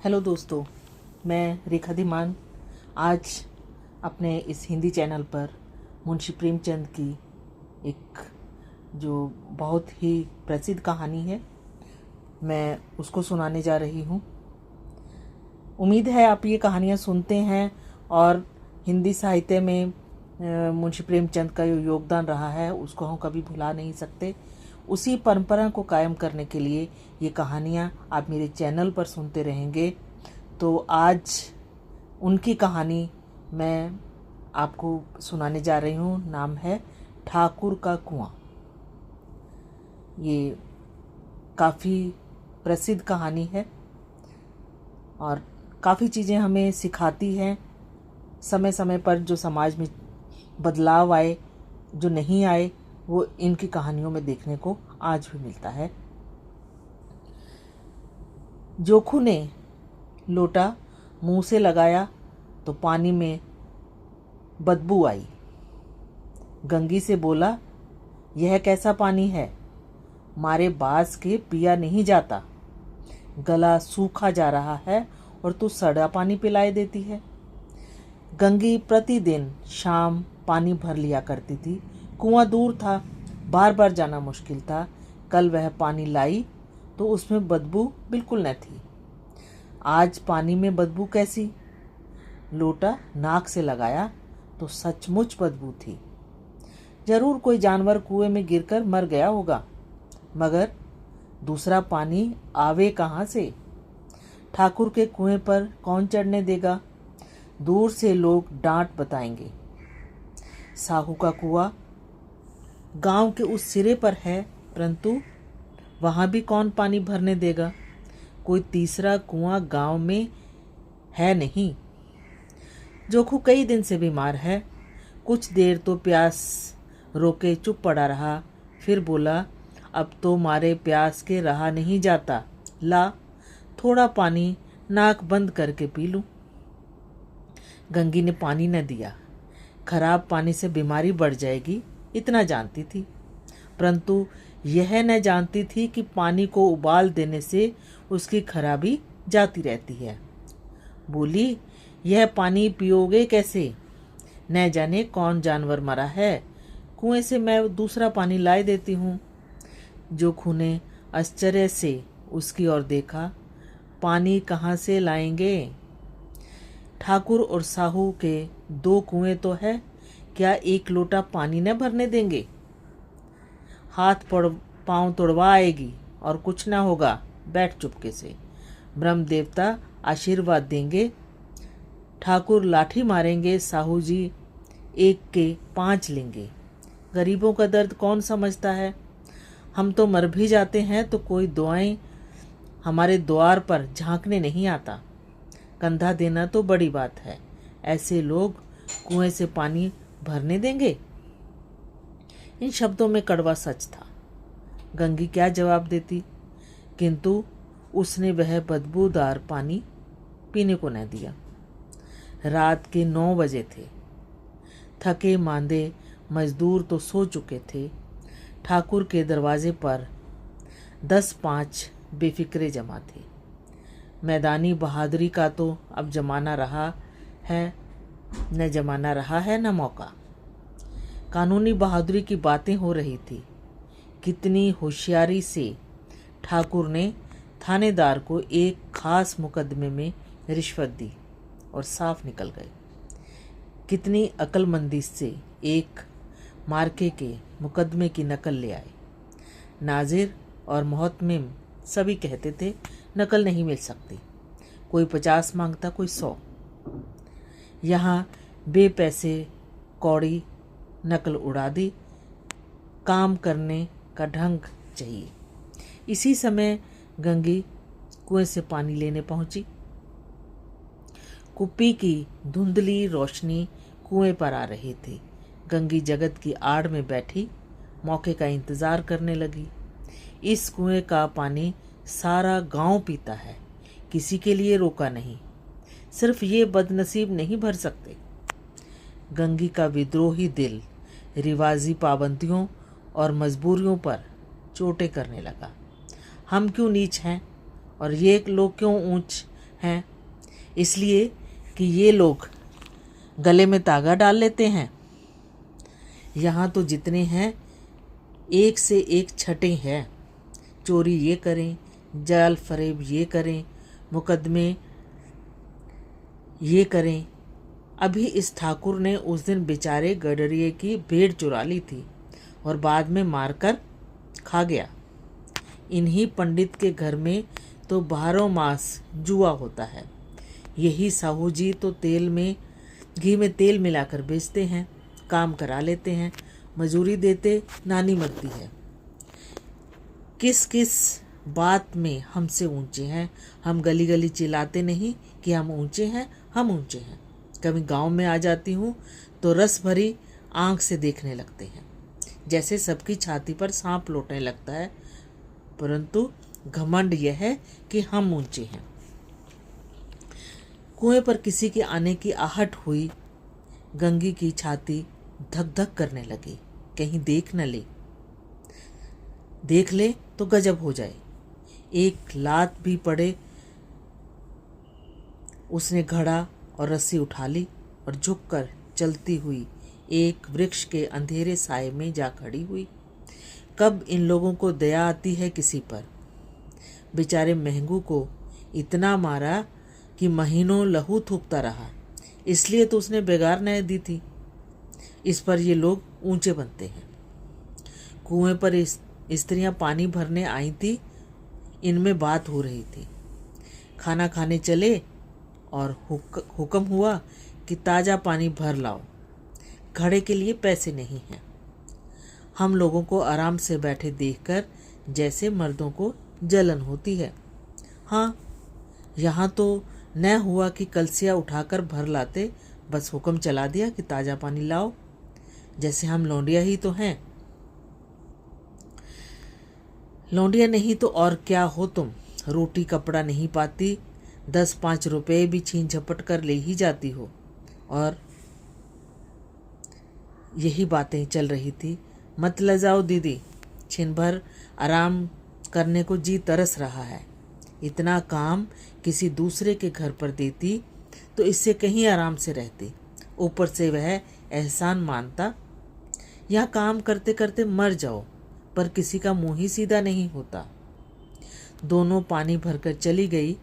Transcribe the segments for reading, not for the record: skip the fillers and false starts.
Hello दोस्तों, मैं रेखा धीमान आज अपने इस हिंदी चैनल पर मुंशी प्रेमचंद की एक जो बहुत ही प्रसिद्ध कहानी है, मैं उसको सुनाने जा रही हूँ। उम्मीद है आप ये कहानियाँ सुनते हैं और हिंदी साहित्य में मुंशी प्रेमचंद का जो योगदान रहा है उसको हम कभी भुला नहीं सकते। उसी परंपरा को कायम करने के लिए ये कहानियाँ आप मेरे चैनल पर सुनते रहेंगे। तो आज उनकी कहानी मैं आपको सुनाने जा रही हूँ। नाम है ठाकुर का कुआं। ये काफ़ी प्रसिद्ध कहानी है और काफ़ी चीज़ें हमें सिखाती हैं। समय समय पर जो समाज में बदलाव आए, जो नहीं आए, वो इनकी कहानियों में देखने को आज भी मिलता है। जोखू ने लोटा मुंह से लगाया तो पानी में बदबू आई। गंगी से बोला, यह कैसा पानी है, मारे बास के पिया नहीं जाता। गला सूखा जा रहा है और तू सड़ा पानी पिलाए देती है। गंगी प्रतिदिन शाम पानी भर लिया करती थी। कुआं दूर था, बार बार जाना मुश्किल था। कल वह पानी लाई तो उसमें बदबू बिल्कुल न थी। आज पानी में बदबू कैसी? लोटा नाक से लगाया तो सचमुच बदबू थी। जरूर कोई जानवर कुएं में गिरकर मर गया होगा, मगर दूसरा पानी आवे कहाँ से? ठाकुर के कुएं पर कौन चढ़ने देगा? दूर से लोग डांट बताएंगे। साहू का कुआं गांव के उस सिरे पर है, परंतु वहां भी कौन पानी भरने देगा? कोई तीसरा कुआं गांव में है नहीं। जोखू कई दिन से बीमार है। कुछ देर तो प्यास रोके चुप पड़ा रहा, फिर बोला, अब तो मारे प्यास के रहा नहीं जाता। ला थोड़ा पानी नाक बंद करके पी लूं। गंगी ने पानी न दिया। खराब पानी से बीमारी बढ़ जाएगी, इतना जानती थी, परंतु यह न जानती थी कि पानी को उबाल देने से उसकी खराबी जाती रहती है। बोली, यह पानी पियोगे कैसे? न जाने कौन जानवर मरा है, कुएं से मैं दूसरा पानी लाए देती हूँ। जोखू ने आश्चर्य से उसकी ओर देखा। पानी कहाँ से लाएंगे? ठाकुर और साहू के दो कुएं तो है, क्या एक लोटा पानी न भरने देंगे? हाथ पांव तोड़वा आएगी और कुछ ना होगा, बैठ चुपके से। ब्रह्म देवता आशीर्वाद देंगे। ठाकुर लाठी मारेंगे, साहू जी एक के 5 लेंगे। गरीबों का दर्द कौन समझता है? हम तो मर भी जाते हैं तो कोई दुआएं हमारे द्वार पर झांकने नहीं आता। कंधा देना तो बड़ी बात है, ऐसे लोग कुएं से पानी भरने देंगे? इन शब्दों में कड़वा सच था। गंगी क्या जवाब देती, किंतु उसने वह बदबूदार पानी पीने को न दिया। रात के 9 बजे थे। थके मांदे मजदूर तो सो चुके थे। ठाकुर के दरवाजे पर 10-5 बेफिक्रे जमा थे। मैदानी बहादुरी का तो अब जमाना रहा है न मौका। कानूनी बहादुरी की बातें हो रही थी। कितनी होशियारी से ठाकुर ने थानेदार को एक खास मुकदमे में रिश्वत दी और साफ निकल गए। कितनी अक्लमंदी से एक मार्के के मुकदमे की नकल ले आए। नाजिर और मोहतमिम सभी कहते थे नकल नहीं मिल सकती। कोई 50 मांगता, कोई 100। यहाँ बेपैसे कौड़ी नकल उड़ा दी। काम करने का ढंग चाहिए। इसी समय गंगी कुएं से पानी लेने पहुंची। कुप्पी की धुंधली रोशनी कुएं पर आ रही थी। गंगी जगत की आड़ में बैठी मौके का इंतजार करने लगी। इस कुएं का पानी सारा गांव पीता है, किसी के लिए रोका नहीं। सिर्फ ये बदनसीब नहीं भर सकते। गंगी का विद्रोही दिल रिवाजी पाबंदियों और मजबूरियों पर चोटें करने लगा। हम क्यों नीच हैं और ये लोग क्यों ऊंच? हैं, इसलिए कि ये लोग गले में तागा डाल लेते हैं। यहाँ तो जितने हैं एक से एक छटे हैं, चोरी ये करें, जाल फरेब ये करें, मुकदमे ये करें। अभी इस ठाकुर ने उस दिन बेचारे गडरिये की भेड़ चुरा ली थी और बाद में मारकर खा गया। इन्हीं पंडित के घर में तो 12 मास जुआ होता है। यही साहू जी तो घी में तेल मिलाकर बेचते हैं, काम करा लेते हैं, मजूरी देते नानी मरती है। किस किस बात में हमसे ऊंचे हैं। हम गली गली चिल्लाते नहीं कि हम ऊंचे हैं, हम ऊंचे हैं। कभी गांव में आ जाती हूँ तो रस भरी आंख से देखने लगते हैं, जैसे सबकी छाती पर सांप लौटने लगता है। परंतु घमंड यह है कि हम ऊंचे हैं। कुएं पर किसी के आने की आहट हुई। गंगी की छाती धक धक करने लगी, कहीं देख न ले। देख ले तो गजब हो जाए। एक लात भी पड़े। उसने घड़ा और रस्सी उठा ली और झुककर चलती हुई एक वृक्ष के अंधेरे साए में जा खड़ी हुई। कब इन लोगों को दया आती है किसी पर। बेचारे महंगू को इतना मारा कि महीनों लहू थूकता रहा, इसलिए तो उसने बेगार न्याय दी थी। इस पर ये लोग ऊंचे बनते हैं। कुएं पर स्त्रियां पानी भरने आई थी, इनमें बात हो रही थी। खाना खाने चले और हुक्म हुआ कि ताज़ा पानी भर लाओ, घड़े के लिए पैसे नहीं हैं। हम लोगों को आराम से बैठे देखकर जैसे मर्दों को जलन होती है। हाँ, यहाँ तो न हुआ कि कलसिया उठाकर भर लाते, बस हुक्म चला दिया कि ताज़ा पानी लाओ, जैसे हम लौंडिया ही तो हैं। लौंडिया नहीं तो और क्या हो तुम। रोटी कपड़ा नहीं पाती, 10-5 रुपए भी छीन झपट कर ले ही जाती हो। और यही बातें चल रही थी। मत लजाओ दीदी, छिन भर आराम करने को जी तरस रहा है। इतना काम किसी दूसरे के घर पर देती तो इससे कहीं आराम से रहती। ऊपर से वह एहसान मानता। यहाँ काम करते करते मर जाओ, पर किसी का मुंह ही सीधा नहीं होता। दोनों पानी भरकर चली गई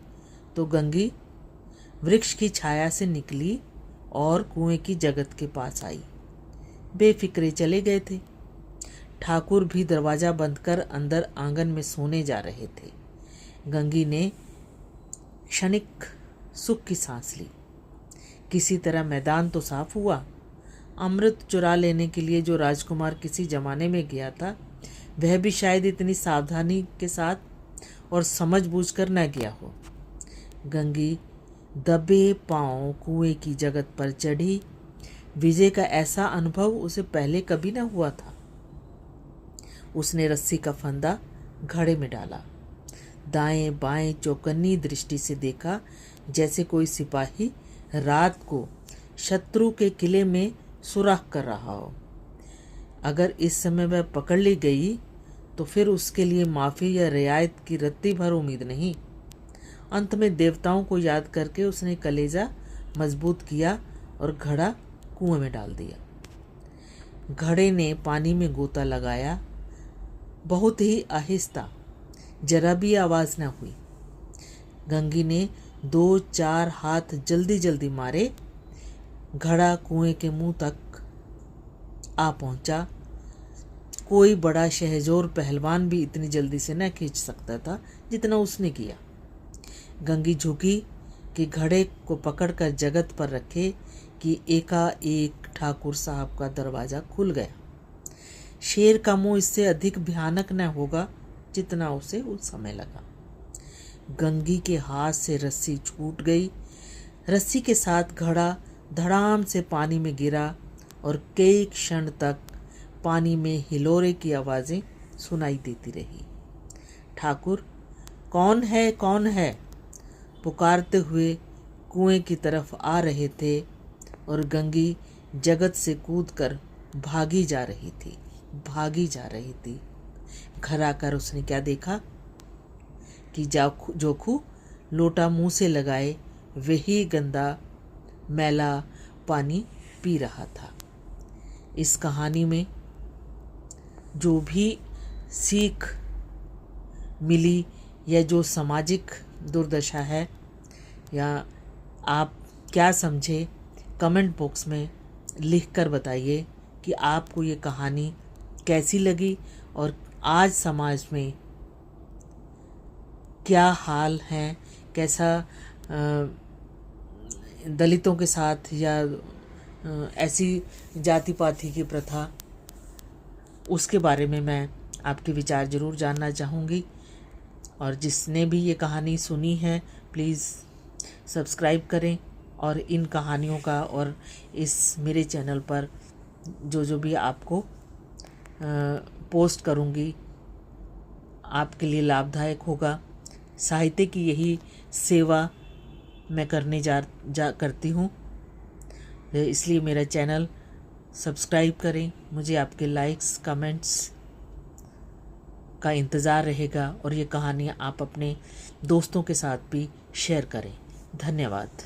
तो गंगी वृक्ष की छाया से निकली और कुएं की जगत के पास आई। बेफिक्रे चले गए थे। ठाकुर भी दरवाजा बंद कर अंदर आंगन में सोने जा रहे थे। गंगी ने क्षणिक सुख की सांस ली। किसी तरह मैदान तो साफ हुआ। अमृत चुरा लेने के लिए जो राजकुमार किसी जमाने में गया था, वह भी शायद इतनी सावधानी के साथ और समझबूझकर न गया हो। गंगी दबे पांव कुएं की जगत पर चढ़ी। विजय का ऐसा अनुभव उसे पहले कभी न हुआ था। उसने रस्सी का फंदा घड़े में डाला, दाएं बाएं चौकन्नी दृष्टि से देखा, जैसे कोई सिपाही रात को शत्रु के किले में सुराख कर रहा हो। अगर इस समय वह पकड़ ली गई तो फिर उसके लिए माफ़ी या रियायत की रत्ती भर उम्मीद नहीं। अंत में देवताओं को याद करके उसने कलेजा मजबूत किया और घड़ा कुएं में डाल दिया। घड़े ने पानी में गोता लगाया, बहुत ही आहिस्ता, जरा भी आवाज़ न हुई। गंगी ने 2-4 हाथ जल्दी जल्दी मारे। घड़ा कुएं के मुंह तक आ पहुंचा। कोई बड़ा शहजोर पहलवान भी इतनी जल्दी से न खींच सकता था जितना उसने किया। गंगी झुकी कि घड़े को पकड़कर जगत पर रखे कि एकाएक ठाकुर साहब का दरवाज़ा खुल गया। शेर का मुंह इससे अधिक भयानक न होगा जितना उसे उस समय लगा। गंगी के हाथ से रस्सी छूट गई। रस्सी के साथ घड़ा धड़ाम से पानी में गिरा और कई क्षण तक पानी में हिलोरे की आवाज़ें सुनाई देती रही। ठाकुर कौन है, कौन है, पुकारते हुए कुएं की तरफ आ रहे थे और गंगी जगत से कूदकर भागी जा रही थी। घर आकर उसने क्या देखा कि जोखू लोटा मुंह से लगाए वही गंदा मैला पानी पी रहा था। इस कहानी में जो भी सीख मिली या जो सामाजिक दुर्दशा है या आप क्या समझे, कमेंट बॉक्स में लिख कर बताइए कि आपको ये कहानी कैसी लगी और आज समाज में क्या हाल है, कैसा दलितों के साथ या ऐसी जाति पाति की प्रथा, उसके बारे में मैं आपके विचार ज़रूर जानना चाहूँगी। और जिसने भी ये कहानी सुनी है प्लीज़ सब्सक्राइब करें और इन कहानियों का और इस मेरे चैनल पर जो भी आपको पोस्ट करूँगी आपके लिए लाभदायक होगा। साहित्य की यही सेवा मैं करने करती हूँ, इसलिए मेरा चैनल सब्सक्राइब करें। मुझे आपके लाइक्स कमेंट्स का इंतज़ार रहेगा और ये कहानियाँ आप अपने दोस्तों के साथ भी शेयर करें। धन्यवाद।